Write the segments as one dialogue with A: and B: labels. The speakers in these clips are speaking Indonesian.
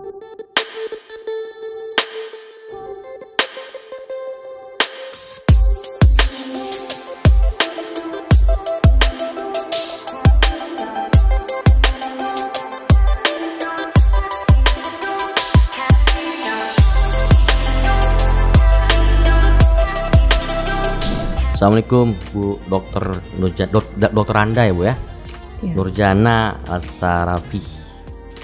A: Assalamualaikum Bu Dokter Anda ya Bu ya, Nurjana Asarafi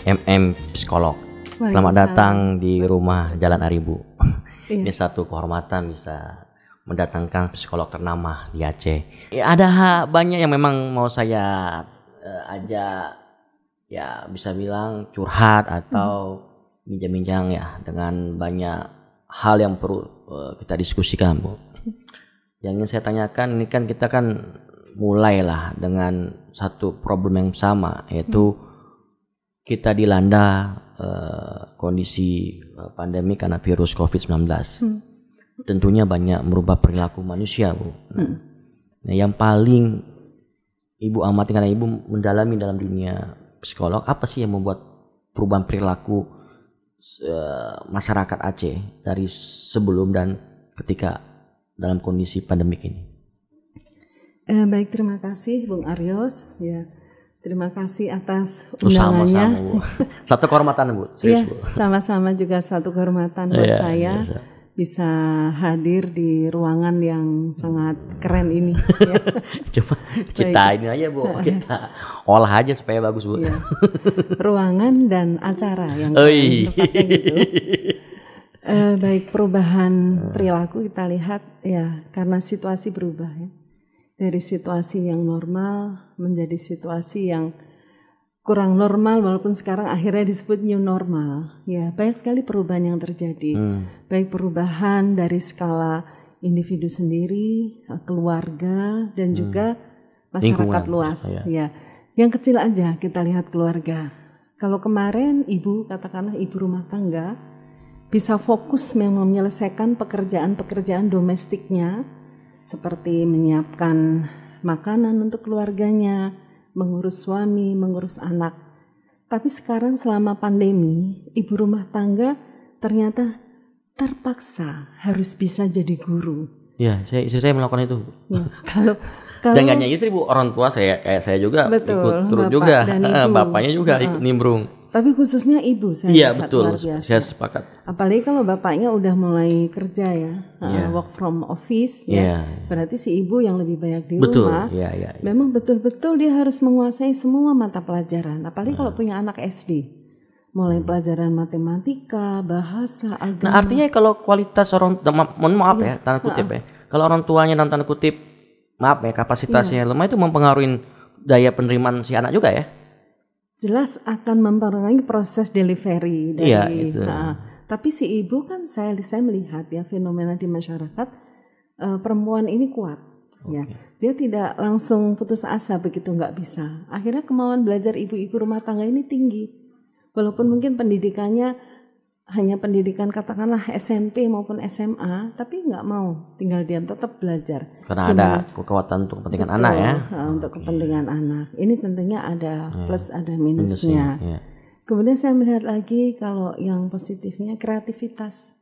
A: MM Psikolog. Selamat datang di rumah Jalan Aribu. Ini satu kehormatan bisa mendatangkan psikolog ternama di Aceh. Ada banyak yang memang mau saya ajak, ya bisa bilang curhat atau bincang-bincang ya, dengan banyak hal yang perlu kita diskusikan Bu. Yang ingin saya tanyakan, ini kan kita kan mulailah dengan satu problem yang sama, yaitu kita dilanda kondisi pandemi karena virus COVID-19. Tentunya banyak merubah perilaku manusia Bu. Nah, yang paling Ibu amati karena Ibu mendalami dalam dunia psikolog, apa sih yang membuat perubahan perilaku masyarakat Aceh dari sebelum dan ketika dalam kondisi pandemik ini?
B: Baik, terima kasih Bung Aryos. Ya, terima kasih atas undangannya.
A: Sama-sama Bu. Satu kehormatan Bu. Serius,
B: Ya,
A: Bu.
B: Sama-sama juga satu kehormatan buat saya bisa hadir di ruangan yang sangat keren ini. Ya.
A: Coba kita ini aja Bu, kita olah aja supaya bagus Bu.
B: Ya. Ruangan dan acara yang tepatnya gitu. Baik, perubahan perilaku kita lihat ya karena situasi berubah ya. Dari situasi yang normal menjadi situasi yang kurang normal, walaupun sekarang akhirnya disebut new normal. Ya, banyak sekali perubahan yang terjadi. Baik perubahan dari skala individu sendiri, keluarga, dan juga masyarakat luas ya. Yang kecil aja kita lihat keluarga. Kalau kemarin ibu, katakanlah ibu rumah tangga, bisa fokus menyelesaikan pekerjaan-pekerjaan domestiknya seperti menyiapkan makanan untuk keluarganya, mengurus suami, mengurus anak. Tapi sekarang selama pandemi, ibu rumah tangga ternyata terpaksa harus bisa jadi guru.
A: Ya, istri saya melakukan itu.
B: Ya, kalau
A: dan gak hanya istri Bu, orang tua saya kayak saya juga ikut turut juga, bapaknya juga ikut nimbrung.
B: Tapi khususnya ibu saya lihat luar biasa. Saya sepakat. Apalagi kalau bapaknya udah mulai kerja ya, work from office ya. Berarti si ibu yang lebih banyak di rumah. Memang betul-betul dia harus menguasai semua mata pelajaran. Apalagi kalau punya anak SD. Mulai pelajaran matematika, bahasa, agama.
A: Nah, artinya kalau kualitas orang, mohon maaf ya, tanda kutip ya. Kalau orang tuanya dan tanda kutip, maaf ya, kapasitasnya lemah, itu mempengaruhi daya penerimaan si anak juga ya?
B: Jelas akan mempengaruhi proses delivery dari tapi si ibu kan saya melihat ya fenomena di masyarakat, perempuan ini kuat ya. Dia tidak langsung putus asa begitu nggak bisa. Akhirnya kemauan belajar ibu-ibu rumah tangga ini tinggi. Walaupun mungkin pendidikannya hanya pendidikan katakanlah SMP maupun SMA, tapi nggak mau tinggal diam, tetap belajar.
A: Karena ada kekuatan untuk kepentingan anak ya.
B: Untuk kepentingan anak. Ini tentunya ada plus ada minusnya. Kemudian saya melihat lagi kalau yang positifnya kreativitas.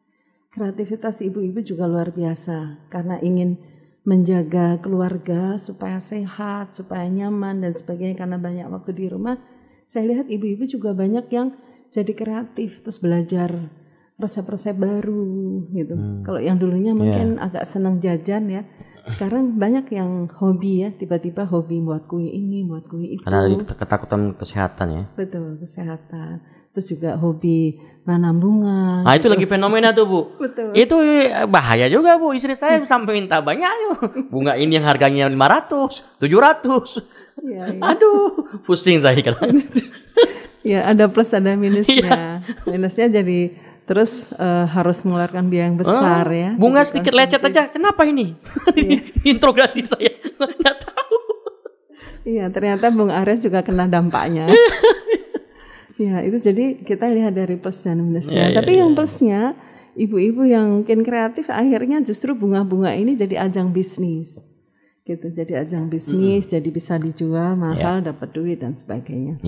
B: Kreativitas ibu-ibu juga luar biasa karena ingin menjaga keluarga supaya sehat, supaya nyaman dan sebagainya karena banyak waktu di rumah. Saya lihat ibu-ibu juga banyak yang jadi kreatif terus belajar resep-resep baru gitu. Kalau yang dulunya mungkin agak senang jajan ya, sekarang banyak yang hobi ya, tiba-tiba hobi buat kue ini, buat kue itu.
A: Karena ketakutan kesehatan ya.
B: Betul, kesehatan. Terus juga hobi nanam bunga.
A: Nah gitu. Itu lagi fenomena tuh Bu.
B: Betul.
A: Itu bahaya juga Bu, istri saya sampai minta banyak bunga ini yang harganya 500, 700. Aduh, pusing saya kan.
B: Ya ada plus ada minusnya. Minusnya jadi terus harus mengeluarkan biaya yang besar ya.
A: Bunga sedikit lecet aja, kenapa ini? Interogasi saya, nggak tahu.
B: Iya ternyata Bung Ares juga kena dampaknya. Ya itu jadi kita lihat dari plus dan minusnya. Tapi yang plusnya ibu-ibu yang mungkin kreatif akhirnya justru bunga-bunga ini jadi ajang bisnis. gitu. Jadi ajang bisnis, jadi bisa dijual mahal, dapat duit dan sebagainya.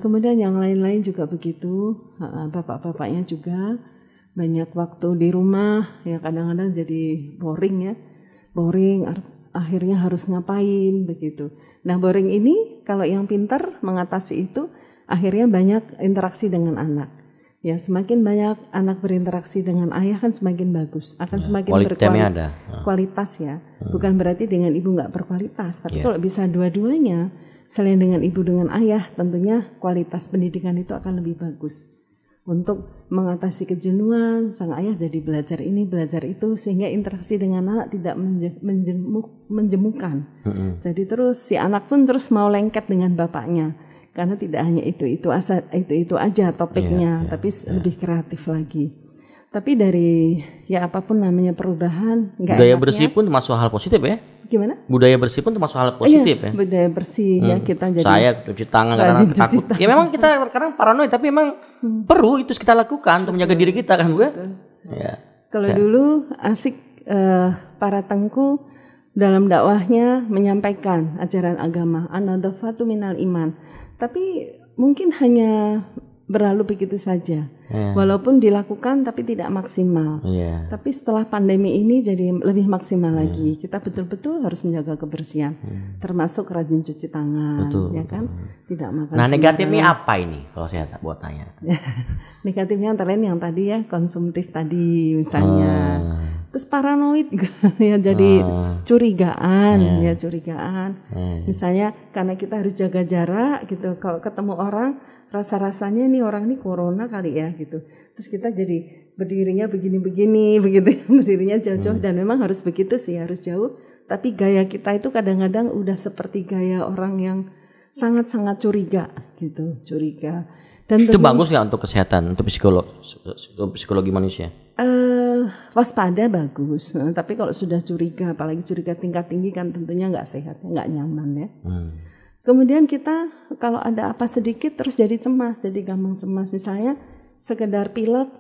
B: Kemudian yang lain-lain juga begitu. Bapak-bapaknya juga banyak waktu di rumah, ya kadang-kadang jadi boring, akhirnya harus ngapain begitu. Nah boring ini kalau yang pintar mengatasi itu akhirnya banyak interaksi dengan anak. Ya semakin banyak anak berinteraksi dengan ayah kan semakin bagus, akan semakin berkualitas ya. Bukan berarti dengan ibu nggak berkualitas, tapi kalau bisa dua-duanya, selain dengan ibu dengan ayah, tentunya kualitas pendidikan itu akan lebih bagus. Untuk mengatasi kejenuhan, sang ayah jadi belajar ini, belajar itu, sehingga interaksi dengan anak tidak menjemukan. Jadi terus si anak pun terus mau lengket dengan bapaknya. Karena tidak hanya itu aja topiknya, tapi lebih kreatif lagi. Tapi dari ya apapun namanya perubahan,
A: budaya bersih pun termasuk hal positif ya.
B: Gimana?
A: Budaya bersih pun termasuk hal positif ya.
B: Budaya bersih ya kita jadi.
A: Saya cuci tangan karena takut. Ya memang kita kadang paranoid, tapi memang perlu itu kita lakukan untuk menjaga diri kita kan Bu. Ya.
B: Kalau dulu asik para tengku dalam dakwahnya menyampaikan ajaran agama, an-nadhafatu minal iman. Tapi mungkin hanya berlalu begitu saja. Walaupun dilakukan tapi tidak maksimal. Tapi setelah pandemi ini jadi lebih maksimal lagi. Kita betul-betul harus menjaga kebersihan. Termasuk rajin cuci tangan, ya kan? Tidak makan.
A: Nah, negatifnya apa ini kalau saya buat tanya?
B: Negatifnya antara lain yang tadi ya, konsumtif tadi misalnya. Terus paranoid ya, jadi curigaan. Misalnya karena kita harus jaga jarak gitu, kalau ketemu orang rasa-rasanya nih orang nih corona kali ya gitu. Terus kita jadi berdirinya begini-begini begitu, berdirinya jauh-jauh dan memang harus begitu sih, harus jauh. Tapi gaya kita itu kadang-kadang udah seperti gaya orang yang sangat-sangat curiga gitu, curiga. Dan
A: itu bagus nggak untuk kesehatan, untuk psikologi manusia?
B: Waspada bagus, tapi kalau sudah curiga, apalagi curiga tingkat tinggi kan tentunya nggak sehat, nggak nyaman ya. Kemudian kita kalau ada apa sedikit terus jadi cemas, jadi gampang cemas. Misalnya sekedar pilek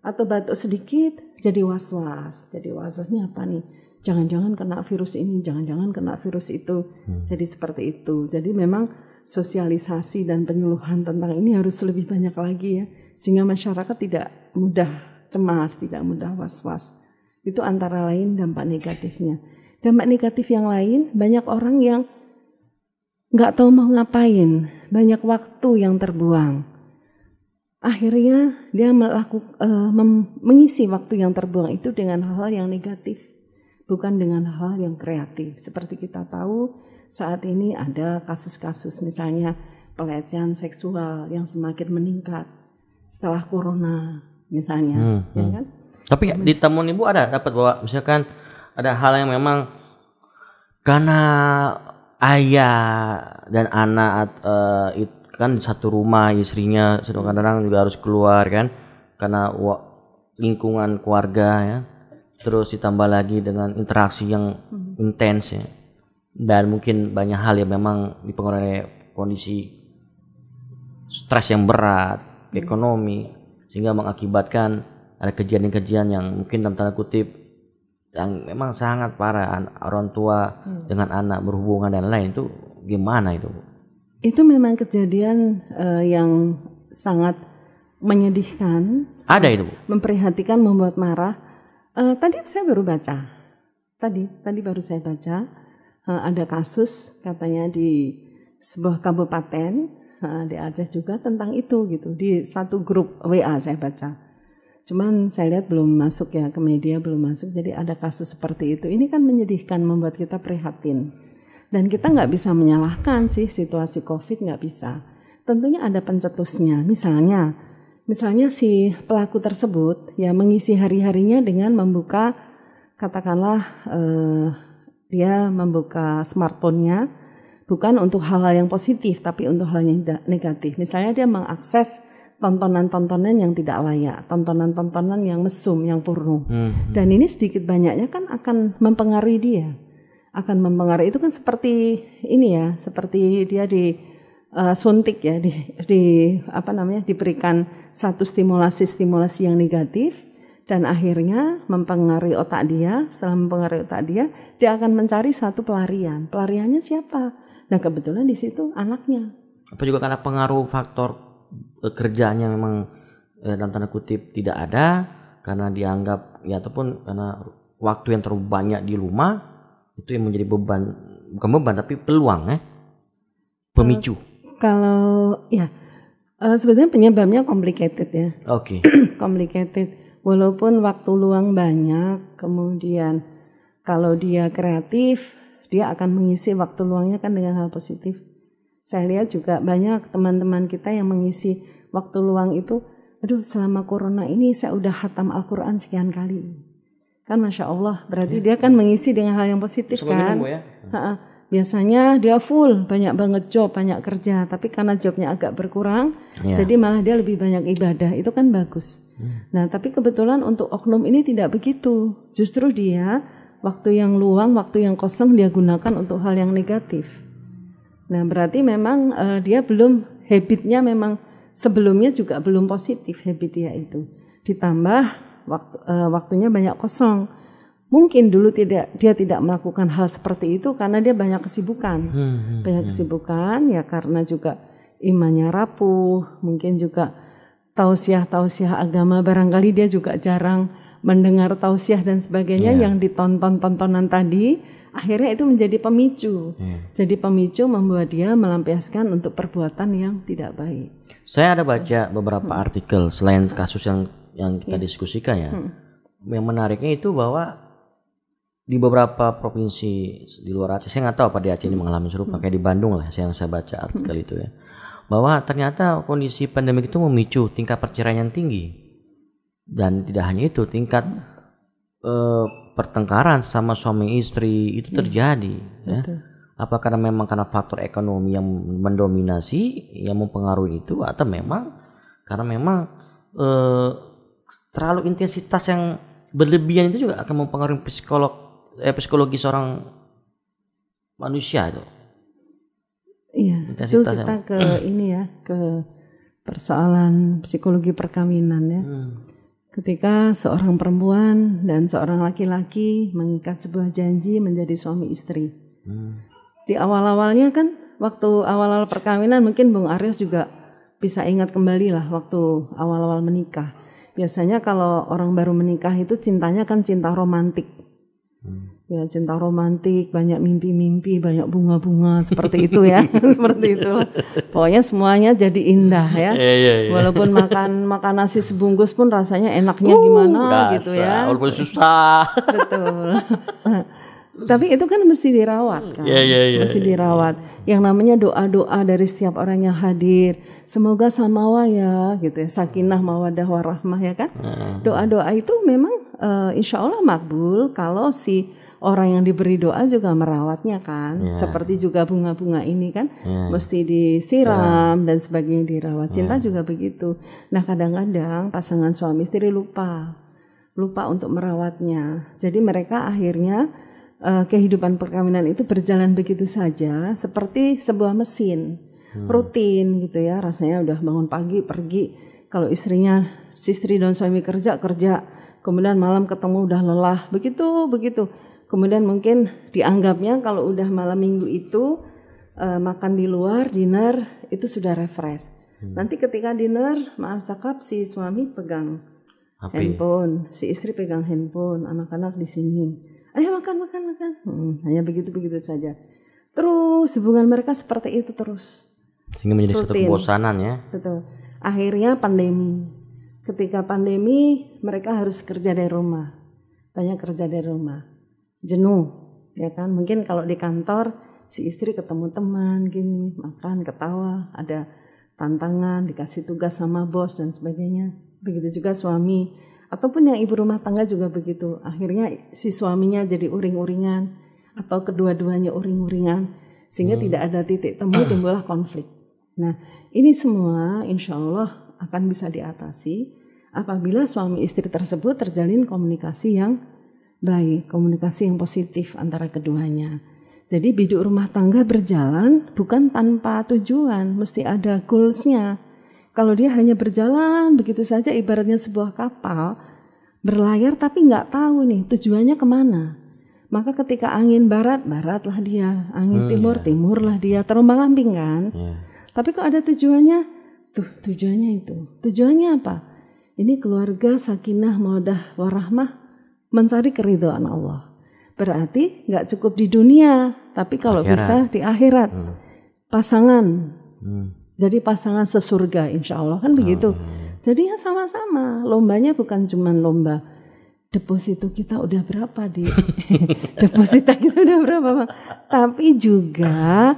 B: atau batuk sedikit jadi was-was. Jadi was-wasnya apa nih? Jangan-jangan kena virus ini, jangan-jangan kena virus itu. Jadi seperti itu. Jadi memang sosialisasi dan penyuluhan tentang ini harus lebih banyak lagi ya. Sehingga masyarakat tidak mudah cemas, tidak mudah was-was. Itu antara lain dampak negatifnya. Dampak negatif yang lain, banyak orang yang nggak tahu mau ngapain, banyak waktu yang terbuang. Akhirnya dia mengisi waktu yang terbuang itu dengan hal-hal yang negatif, bukan dengan hal yang kreatif. Seperti kita tahu saat ini ada kasus-kasus misalnya pelecehan seksual yang semakin meningkat setelah corona misalnya, ya kan?
A: Tapi di temuan Ibu ada dapat bahwa misalkan ada hal yang memang karena ayah dan anak kan satu rumah, istrinya kadang-kadang juga harus keluar kan karena lingkungan keluarga ya, terus ditambah lagi dengan interaksi yang intens ya, dan mungkin banyak hal yang memang dipengaruhi oleh kondisi stres yang berat, ekonomi, sehingga mengakibatkan ada kejadian-kejadian yang mungkin dalam tanda kutip yang memang sangat parah, orang tua dengan anak berhubungan dan lain, itu gimana itu?
B: Itu memang kejadian yang sangat menyedihkan.
A: Ada itu,
B: memprihatinkan, membuat marah. Tadi saya baru baca. Tadi baru saya baca ada kasus katanya di sebuah kabupaten di Aceh juga tentang itu gitu, di satu grup WA saya baca. Cuman saya lihat belum masuk ya ke media, belum masuk. Jadi ada kasus seperti itu. Ini kan menyedihkan, membuat kita prihatin. Dan kita nggak bisa menyalahkan sih situasi COVID, nggak bisa. Tentunya ada pencetusnya. Misalnya si pelaku tersebut ya mengisi hari-harinya dengan membuka, katakanlah dia membuka smartphone-nya bukan untuk hal-hal yang positif, tapi untuk hal yang negatif. Misalnya dia mengakses tontonan-tontonan yang tidak layak, tontonan-tontonan yang mesum, yang porno. Dan ini sedikit banyaknya kan akan mempengaruhi dia. Akan mempengaruhi, itu kan seperti ini ya, seperti dia suntik ya, diberikan satu stimulasi yang negatif Dan akhirnya mempengaruhi otak dia. Setelah mempengaruhi otak dia akan mencari satu pelarian. Pelariannya siapa? Nah kebetulan di situ anaknya.
A: Apa juga karena pengaruh faktor kerjanya memang dalam tanda kutip tidak ada, karena dianggap ya, ataupun karena waktu yang terlalu banyak di rumah itu yang menjadi beban, bukan beban tapi peluang pemicu.
B: Kalau ya sebenarnya penyebabnya complicated ya.
A: Oke.
B: Complicated. Walaupun waktu luang banyak, kemudian kalau dia kreatif, dia akan mengisi waktu luangnya kan dengan hal positif. Saya lihat juga banyak teman-teman kita yang mengisi waktu luang itu, aduh selama corona ini saya udah khatam Al-Quran sekian kali. Kan Masya Allah, berarti dia kan mengisi dengan hal yang positif kan. Biasanya dia full, banyak banget job, banyak kerja, tapi karena jobnya agak berkurang, jadi malah dia lebih banyak ibadah, itu kan bagus. Nah tapi kebetulan untuk oknum ini tidak begitu, justru dia waktu yang luang, waktu yang kosong dia gunakan untuk hal yang negatif. Nah berarti memang dia belum, habitnya memang sebelumnya juga belum positif habit dia itu, ditambah waktunya banyak kosong. Mungkin dulu dia tidak melakukan hal seperti itu karena dia banyak kesibukan. Banyak kesibukan ya karena juga imannya rapuh, mungkin juga tausiah agama barangkali dia juga jarang mendengar tausiah dan sebagainya yang ditonton-tontonan tadi, akhirnya itu menjadi pemicu. Jadi pemicu membuat dia melampiaskan untuk perbuatan yang tidak baik.
A: Saya ada baca beberapa artikel selain kasus yang kita diskusikan ya. Yang menariknya itu bahwa di beberapa provinsi di luar Aceh, saya nggak tahu apa di Aceh ini mengalami serupa, kayak di Bandung lah yang saya baca artikel itu ya, bahwa ternyata kondisi pandemi itu memicu tingkat perceraian yang tinggi, dan tidak hanya itu, tingkat pertengkaran sama suami istri itu terjadi. Ya. Apakah memang karena faktor ekonomi yang mendominasi yang mempengaruhi itu, atau memang karena memang terlalu intensitas yang berlebihan itu juga akan mempengaruhi psikologi seorang manusia itu.
B: Iya, itu kita ke ini ya, ke persoalan psikologi perkawinan ya. Ketika seorang perempuan dan seorang laki-laki mengikat sebuah janji menjadi suami istri. Di awal-awalnya kan, waktu awal-awal perkawinan mungkin Bung Aries juga bisa ingat kembali lah waktu awal-awal menikah. Biasanya kalau orang baru menikah itu cintanya kan cinta romantik. Ya cinta romantik, banyak mimpi-mimpi, banyak bunga-bunga seperti itu ya. Seperti itu. Pokoknya semuanya jadi indah ya. Walaupun makan nasi sebungkus pun rasanya enaknya gimana gitu ya.
A: Walaupun susah.
B: Betul. Tapi itu kan mesti dirawat kan. Mesti dirawat. Yang namanya doa-doa dari setiap orang yang hadir. Semoga samawa ya gitu ya. Sakinah mawadah warahmah ya kan. Doa-doa itu memang insya Allah makbul kalau si orang yang diberi doa juga merawatnya kan. Seperti juga bunga-bunga ini kan. Mesti disiram dan sebagainya dirawat. Cinta juga begitu. Nah kadang-kadang pasangan suami istri lupa untuk merawatnya. Jadi mereka akhirnya kehidupan perkawinan itu berjalan begitu saja seperti sebuah mesin rutin gitu ya, rasanya udah bangun pagi pergi, kalau istri dan suami kerja, kemudian malam ketemu udah lelah, begitu kemudian mungkin dianggapnya kalau udah malam minggu itu makan di luar, dinner itu sudah refresh. Nanti ketika dinner, maaf cakap, si suami pegang handphone, si istri pegang handphone, anak-anak di sini. Ayo makan. Hanya begitu saja. Terus hubungan mereka seperti itu terus.
A: Sehingga menjadi suatu kebosanan ya.
B: Betul. Akhirnya pandemi. Ketika pandemi mereka harus kerja dari rumah. Banyak kerja dari rumah. Jenuh, ya kan? Mungkin kalau di kantor si istri ketemu teman gini, makan, ketawa, ada tantangan, dikasih tugas sama bos dan sebagainya. Begitu juga suami. Ataupun yang ibu rumah tangga juga begitu. Akhirnya si suaminya jadi uring-uringan atau kedua-duanya uring-uringan sehingga tidak ada titik temu, timbullah konflik. Nah ini semua insya Allah akan bisa diatasi apabila suami istri tersebut terjalin komunikasi yang baik, komunikasi yang positif antara keduanya. Jadi hidup rumah tangga berjalan bukan tanpa tujuan, mesti ada goalsnya. Kalau dia hanya berjalan begitu saja ibaratnya sebuah kapal, berlayar tapi nggak tahu nih tujuannya kemana. Maka ketika angin barat, baratlah dia, angin timur, timurlah dia, terombang-ambing kan. Tapi kok ada tujuannya, tujuannya itu. Tujuannya apa? Ini keluarga sakinah, mawaddah, warahmah, mencari keridhaan Allah. Berarti nggak cukup di dunia, tapi kalau bisa di akhirat. Pasangan, jadi pasangan sesurga insya Allah kan begitu. Jadi ya sama-sama, lombanya bukan cuma lomba deposito kita udah berapa di deposita kita udah berapa Bang. Tapi juga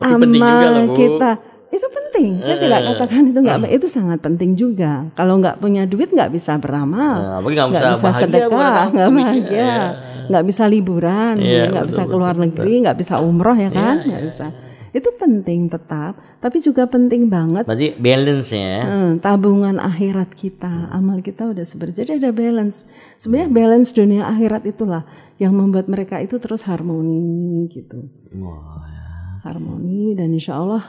B: amal kita itu penting. Saya tidak katakan itu nggak, itu sangat penting juga. Kalau nggak punya duit nggak bisa beramal, nggak bisa sedekah, nggak bahagia, nggak bisa liburan, nggak bisa keluar negeri, nggak bisa umroh ya kan, nggak bisa. Itu penting tetap, tapi juga penting banget.
A: Berarti balance ya.
B: Tabungan akhirat kita, amal kita udah seperti. Jadi ada balance. Sebenarnya balance dunia akhirat itulah yang membuat mereka itu terus harmoni gitu. Harmoni dan insya Allah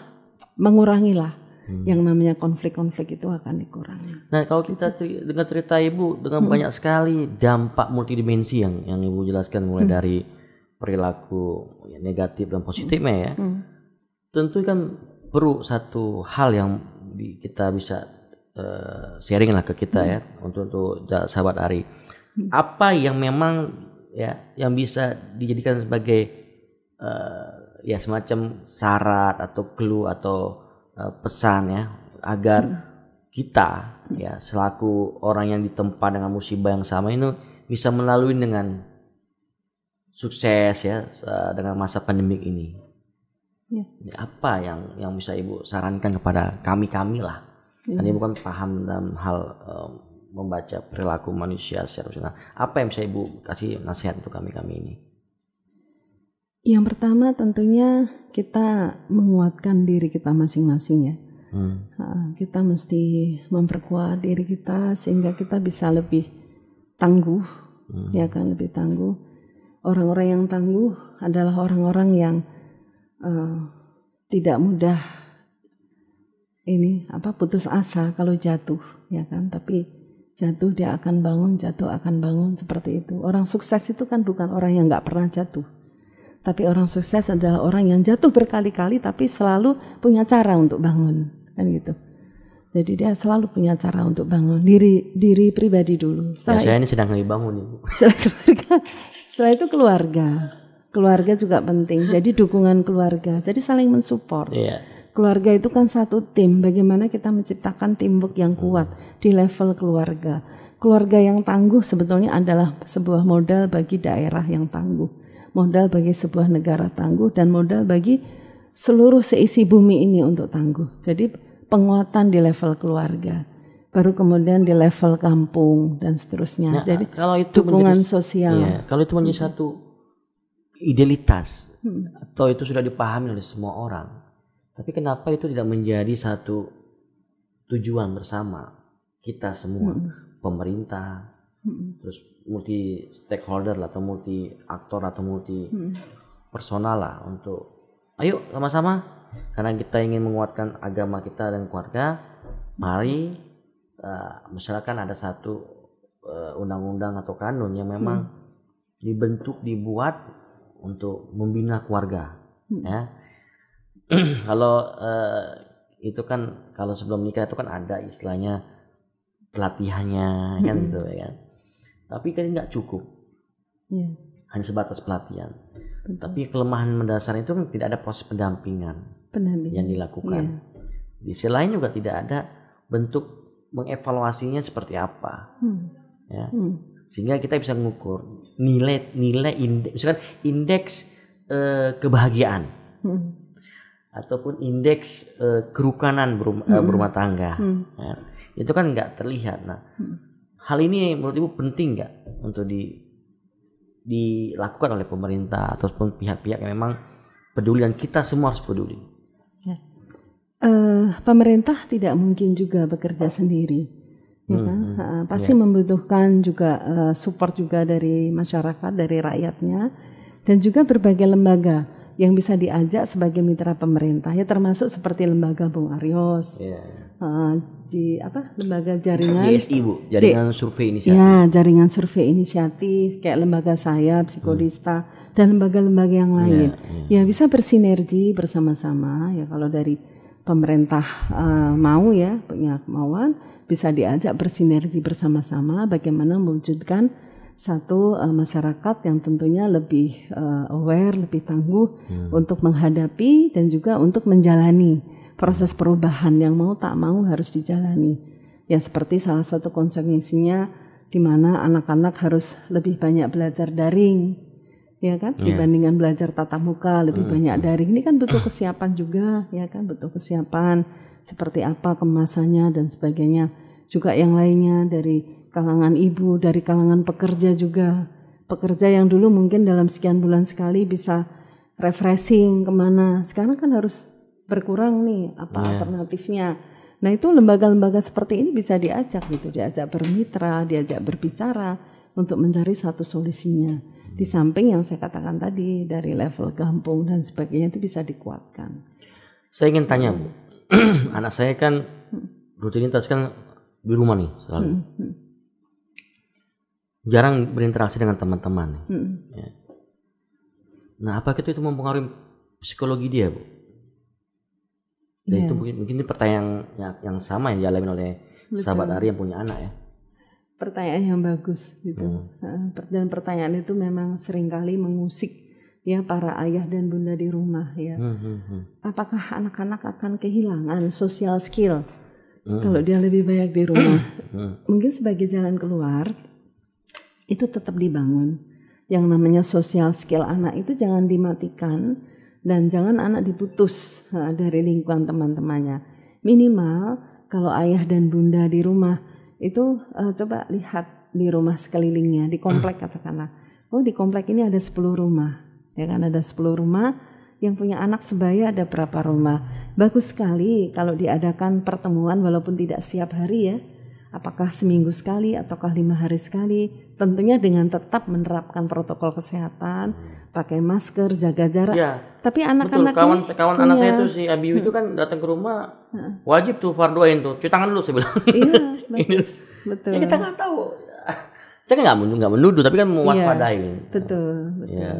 B: mengurangilah yang namanya konflik-konflik itu akan dikurangi.
A: Nah kalau kita dengar cerita Ibu dengan banyak sekali dampak multidimensi yang Ibu jelaskan mulai dari perilaku negatif dan positifnya ya. Tentu kan perlu satu hal yang kita bisa sharing lah ke kita ya untuk sahabat Ari. Apa yang memang ya yang bisa dijadikan sebagai ya semacam syarat atau clue atau pesan ya agar kita ya selaku orang yang ditempa dengan musibah yang sama ini bisa melalui dengan sukses ya dengan masa pandemik ini. Apa yang bisa Ibu sarankan kepada kami lah? Kan Ibu kan paham dalam hal membaca perilaku manusia secara personal. Apa yang bisa Ibu kasih nasihat untuk kami ini?
B: Yang pertama tentunya kita menguatkan diri kita masing-masing ya. Kita mesti memperkuat diri kita sehingga kita bisa lebih tangguh, ya kan, lebih tangguh. Orang-orang yang tangguh adalah orang-orang yang tidak mudah putus asa kalau jatuh ya kan, tapi jatuh dia akan bangun, jatuh akan bangun, seperti itu. Orang sukses itu kan bukan orang yang nggak pernah jatuh, tapi orang sukses adalah orang yang jatuh berkali-kali tapi selalu punya cara untuk bangun kan gitu. Jadi dia selalu punya cara untuk bangun diri pribadi dulu.
A: Saya ini sedang bangun Ibu.
B: Setelah itu keluarga juga penting, jadi dukungan keluarga, jadi saling mensupport. Keluarga itu kan satu tim, bagaimana kita menciptakan teamwork yang kuat di level keluarga. Keluarga yang tangguh sebetulnya adalah sebuah modal bagi daerah yang tangguh, modal bagi sebuah negara tangguh, dan modal bagi seluruh seisi bumi ini untuk tangguh. Jadi penguatan di level keluarga, baru kemudian di level kampung dan seterusnya. Jadi
A: kalau itu
B: dukungan sosial.
A: Kalau itu menjadi satu idealitas atau itu sudah dipahami oleh semua orang, tapi kenapa itu tidak menjadi satu tujuan bersama kita semua, pemerintah, terus multi stakeholder lah, atau multi aktor atau multi personal lah, untuk ayo sama-sama karena kita ingin menguatkan agama kita dan keluarga. Mari misalkan ada satu undang-undang atau kanun yang memang dibuat untuk membina keluarga, ya. Kalau itu kan kalau sebelum nikah itu kan ada istilahnya pelatihannya kan gitu ya. Tapi kan nggak cukup, hanya sebatas pelatihan. Tapi kelemahan mendasar itu kan tidak ada proses pendampingan yang dilakukan. Di sisi lain juga tidak ada bentuk mengevaluasinya seperti apa, ya. Sehingga kita bisa mengukur nilai indeks, misalkan indeks kebahagiaan ataupun indeks kerukunan berumah tangga, ya. Itu kan nggak terlihat. Nah, hal ini menurut Ibu penting nggak untuk dilakukan oleh pemerintah ataupun pihak-pihak yang memang peduli, dan kita semua harus peduli?
B: Pemerintah tidak mungkin juga bekerja sendiri. Ya kan? Pasti membutuhkan juga support juga dari masyarakat, dari rakyatnya, dan juga berbagai lembaga yang bisa diajak sebagai mitra pemerintah, ya termasuk seperti lembaga Bung Aryos, lembaga jaringan
A: JSI Bu, jaringan survei inisiatif.
B: Ya, jaringan survei inisiatif kayak lembaga saya, Psikodista dan lembaga-lembaga yang lain. Ya bisa bersinergi bersama-sama ya, kalau dari pemerintah mau ya, punya kemauan, bisa diajak bersinergi bersama-sama bagaimana mewujudkan satu masyarakat yang tentunya lebih aware, lebih tangguh untuk menghadapi dan juga untuk menjalani proses perubahan yang mau tak mau harus dijalani. Ya seperti salah satu konsekuensinya di mana anak-anak harus lebih banyak belajar daring, ya kan, dibandingkan belajar tatap muka, lebih banyak daring. Ini kan butuh kesiapan juga, ya kan, butuh kesiapan seperti apa kemasannya dan sebagainya. Juga yang lainnya dari kalangan ibu, dari kalangan pekerja juga. Pekerja yang dulu mungkin dalam sekian bulan sekali bisa refreshing kemana, sekarang kan harus berkurang nih, apa alternatifnya. Nah itu lembaga-lembaga seperti ini bisa diajak gitu, diajak bermitra, diajak berbicara untuk mencari satu solusinya. Di samping yang saya katakan tadi dari level kampung dan sebagainya itu bisa dikuatkan.
A: Saya ingin tanya Bu, anak saya kan rutinitas kan di rumah nih selalu. Jarang berinteraksi dengan teman-teman. Ya. Nah apakah itu mempengaruhi psikologi dia Bu? Dan itu mungkin pertanyaan yang sama yang dialami oleh sahabat Ari yang punya anak ya.
B: Pertanyaan yang bagus gitu. Dan pertanyaan itu memang seringkali mengusik ya para ayah dan bunda di rumah ya. Apakah anak-anak akan kehilangan social skill kalau dia lebih banyak di rumah? Mungkin sebagai jalan keluar itu tetap dibangun. Yang namanya social skill anak itu jangan dimatikan. Dan jangan anak diputus dari lingkungan teman-temannya. Minimal kalau ayah dan bunda di rumah itu coba lihat di rumah sekelilingnya, di komplek katakanlah. Oh di komplek ini ada 10 rumah. Ya kan ada 10 rumah, yang punya anak sebaya ada berapa rumah. Bagus sekali kalau diadakan pertemuan walaupun tidak setiap hari ya. Apakah seminggu sekali ataukah 5 hari sekali, tentunya dengan tetap menerapkan protokol kesehatan, pakai masker, jaga jarak. Ya, tapi anak-anak
A: kawan anak saya tuh si Abi itu kan datang ke rumah wajib tuh fardu ain tuh, cuci tangan dulu saya bilang.
B: Iya, betul.
A: Ya, kita nggak tahu, kita nggak menuduh tapi kan mewaspadai.
B: Betul. Ya.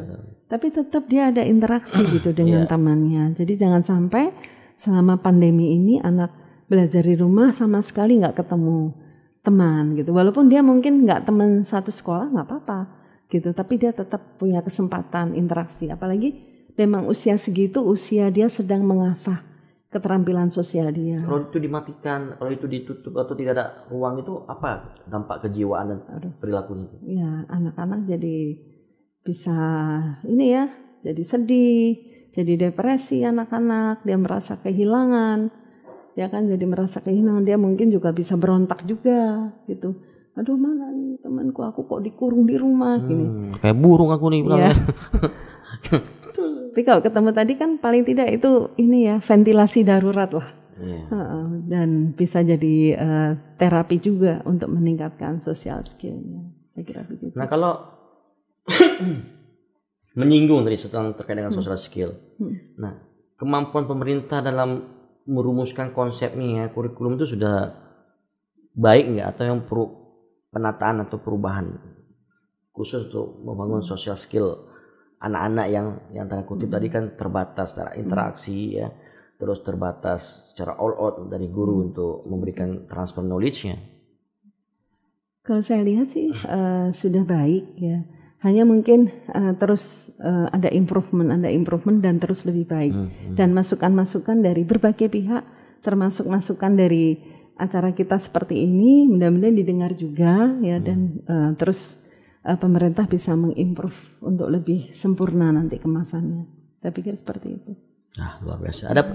B: Tapi tetap dia ada interaksi gitu dengan temannya. Jadi jangan sampai selama pandemi ini anak belajar di rumah sama sekali nggak ketemu teman gitu, walaupun dia mungkin nggak teman satu sekolah nggak apa-apa gitu, tapi dia tetap punya kesempatan interaksi, apalagi memang usia segitu usia dia sedang mengasah keterampilan sosial dia.
A: Kalau itu dimatikan, kalau itu ditutup atau tidak ada ruang itu apa dampak kejiwaan dan perilakunya?
B: Ya anak-anak jadi bisa ini ya, jadi sedih, jadi depresi anak-anak, dia merasa kehilangan. Ya kan jadi merasa kehilangan, dia mungkin juga bisa berontak juga gitu. Aduh mana nih temanku, aku kok dikurung di rumah gini.
A: Kayak burung aku nih bilangnya.
B: Tapi kalau ketemu tadi kan paling tidak itu ini ya ventilasi darurat lah. Dan bisa jadi terapi juga untuk meningkatkan social skill-nya. Saya kira begitu.
A: Nah kalau menyinggung tadi tentang terkait dengan social skill. Nah kemampuan pemerintah dalam merumuskan konsepnya kurikulum itu sudah baik nggak, atau yang perlu penataan atau perubahan khusus untuk membangun social skill anak-anak yang tanda kutip tadi kan terbatas secara interaksi ya, terus terbatas secara all out dari guru untuk memberikan transfer knowledge-nya.
B: Kalau saya lihat sih sudah baik ya. Hanya mungkin terus ada improvement dan terus lebih baik. Dan masukan-masukan dari berbagai pihak, termasuk masukan dari acara kita seperti ini, mudah-mudahan didengar juga ya, dan terus pemerintah bisa mengimprove untuk lebih sempurna nanti kemasannya. Saya pikir seperti itu.
A: Nah, luar biasa. Ada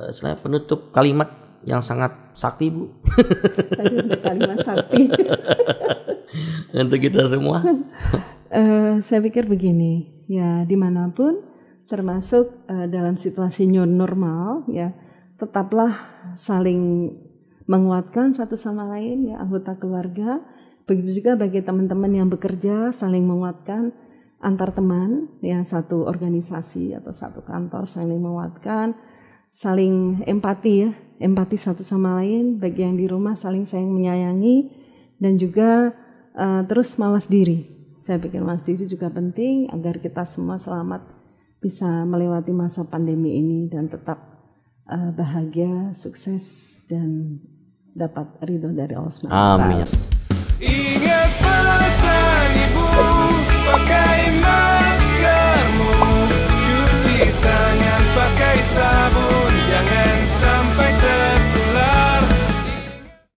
A: selain penutup kalimat yang sangat sakti Bu.
B: Kalimat sakti.
A: Untuk kita semua.
B: Saya pikir begini, ya dimanapun, termasuk dalam situasi new normal, ya tetaplah saling menguatkan satu sama lain, ya anggota keluarga. Begitu juga bagi teman-teman yang bekerja, saling menguatkan antar teman, ya satu organisasi atau satu kantor saling menguatkan. saling empati ya, empati satu sama lain, bagi yang di rumah saling sayang menyayangi, dan juga terus mawas diri. Saya pikir mawas diri juga penting agar kita semua selamat bisa melewati masa pandemi ini dan tetap bahagia, sukses, dan dapat ridho dari Allah SWT.
A: Amin.